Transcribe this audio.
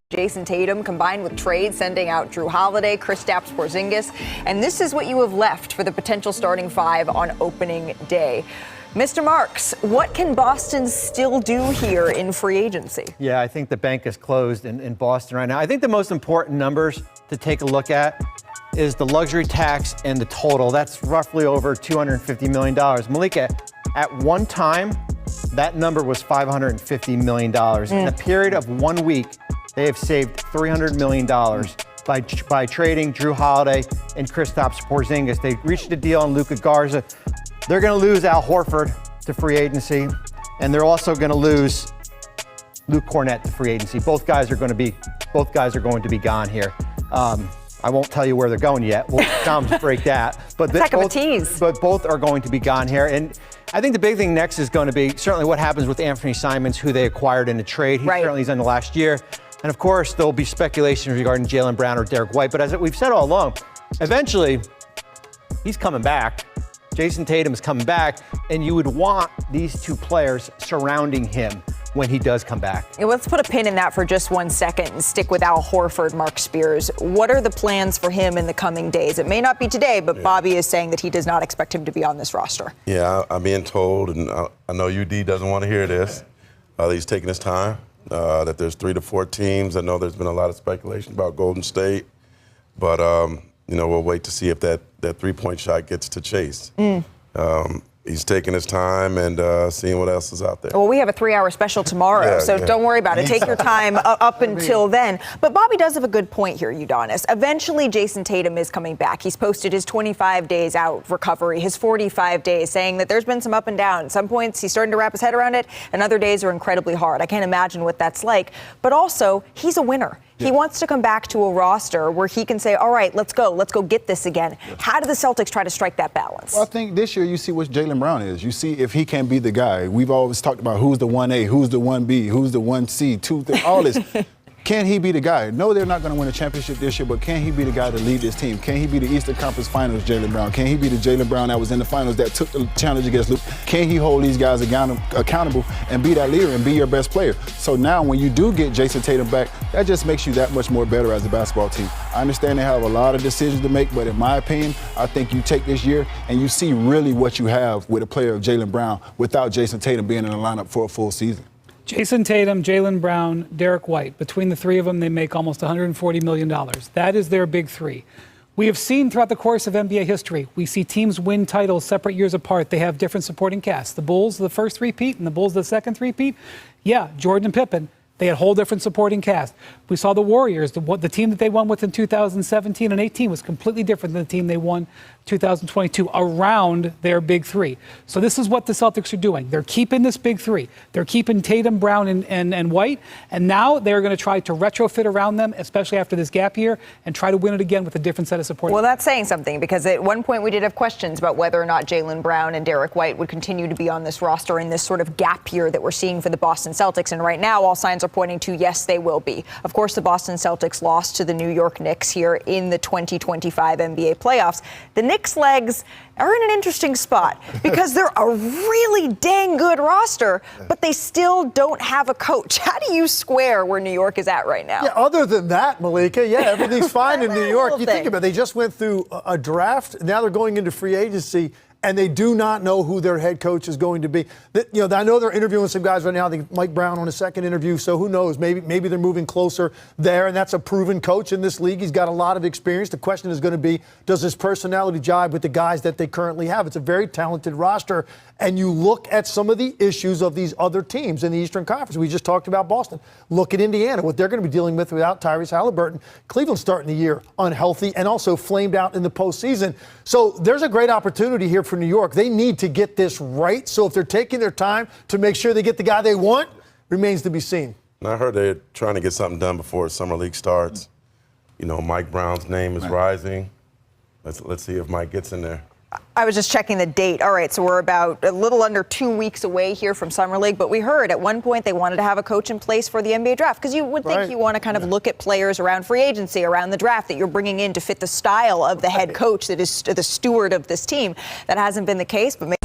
Jason Tatum combined with trade sending out Drew Holiday, Kristaps Porzingis, and this is what you have left for the potential starting five on opening day. Mr. Marks, what can Boston still do here in free agency? Yeah, I think the bank is closed in Boston right now. I think the most important numbers to take a look at is the luxury tax and the total. That's roughly over $250 million. Malika, at one time, that number was $550 million. In a period of 1 week, they have saved $300 million by trading Drew Holiday and Kristaps Porzingis. They reached a deal on Luka Garza. They're going to lose Al Horford to free agency, and they're also going to lose Luke Cornett to free agency. Both guys are going to be gone here. I won't tell you where they're going yet. We'll break that. But That's like a tease. But both are going to be gone here. And I think the big thing next is going to be certainly what happens with Anthony Simons, who they acquired in a trade. He certainly is in the last year. And of course, there'll be speculation regarding Jaylen Brown or Derek White. But as we've said all along, eventually he's coming back. Jason Tatum is coming back, and you would want these two players surrounding him when he does come back. Let's put a pin in that for just 1 second and stick with Al Horford, Mark Spears. What are the plans for him in the coming days? It may not be today, but Bobby is saying that he does not expect him to be on this roster. Yeah, I'm being told, and I know UD doesn't want to hear this, that he's taking his time, that there's 3 to 4 teams. I know there's been a lot of speculation about Golden State, but we'll wait to see if that three-point shot gets to Chase. He's taking his time and seeing what else is out there. Well, we have a 3-hour special tomorrow, so don't worry about it. Take your time up until then. But Bobby does have a good point here, Udonis. Eventually, Jason Tatum is coming back. He's posted his 25 days out recovery, his 45 days, saying that there's been some up and down. Some points he's starting to wrap his head around it, and other days are incredibly hard. I can't imagine what that's like. But also, he's a winner. He wants to come back to a roster where he can say, all right, let's go get this again. How do the Celtics try to strike that balance? Well, I think this year you see what Jaylen Brown is. You see if he can be the guy. We've always talked about who's the 1A, who's the 1B, who's the 1C, 2, all this. Can he be the guy? No, they're not going to win a championship this year, but can he be the guy to lead this team? Can he be the Eastern Conference Finals Jaylen Brown? Can he be the Jaylen Brown that was in the finals that took the challenge against Luke? Can he hold these guys accountable and be that leader and be your best player? So now when you do get Jason Tatum back, that just makes you that much more better as a basketball team. I understand they have a lot of decisions to make, but in my opinion, I think you take this year and you see really what you have with a player of Jaylen Brown without Jason Tatum being in the lineup for a full season. Jason Tatum, Jaylen Brown, Derek White. Between the three of them, they make almost $140 million. That is their big three. We have seen throughout the course of NBA history, we see teams win titles separate years apart. They have different supporting casts. The Bulls, the first three-peat, and the Bulls, the second three-peat. Yeah, Jordan and Pippen, they had a whole different supporting cast. We saw the Warriors, the team that they won with in 2017 and 18 was completely different than the team they won 2022 around their big three. So this is what the Celtics are doing. They're keeping this big three. They're keeping Tatum, Brown, and White, and now they're going to try to retrofit around them, especially after this gap year, and try to win it again with a different set of supporting. Well, that's saying something, because at one point we did have questions about whether or not Jaylen Brown and Derek White would continue to be on this roster in this sort of gap year that we're seeing for the Boston Celtics, and right now all signs are pointing to yes, they will be. Of course, the Boston Celtics lost to the New York Knicks here in the 2025 NBA playoffs. The Knicks' legs are in an interesting spot because they're a really dang good roster, but they still don't have a coach. How do you square where New York is at right now? Yeah, other than that, Malika, everything's fine in New York. You think about it, they just went through a draft. Now they're going into free agency, and they do not know who their head coach is going to be. I know they're interviewing some guys right now. I think Mike Brown on a second interview, so who knows? Maybe they're moving closer there, and that's a proven coach in this league. He's got a lot of experience. The question is going to be, does his personality jive with the guys that they currently have? It's a very talented roster, and you look at some of the issues of these other teams in the Eastern Conference. We just talked about Boston. Look at Indiana, what they're going to be dealing with without Tyrese Halliburton. Cleveland's starting the year unhealthy and also flamed out in the postseason. So there's a great opportunity here for New York. They need to get this right. So if they're taking their time to make sure they get the guy they want, remains to be seen. And I heard they're trying to get something done before Summer League starts. Mike Brown's name is rising. Let's see if Mike gets in there. I was just checking the date. All right, so we're about a little under 2 weeks away here from Summer League, but we heard at one point they wanted to have a coach in place for the NBA draft, because you would think you want to kind of look at players around free agency, around the draft that you're bringing in to fit the style of the head coach that is the steward of this team. That hasn't been the case, but maybe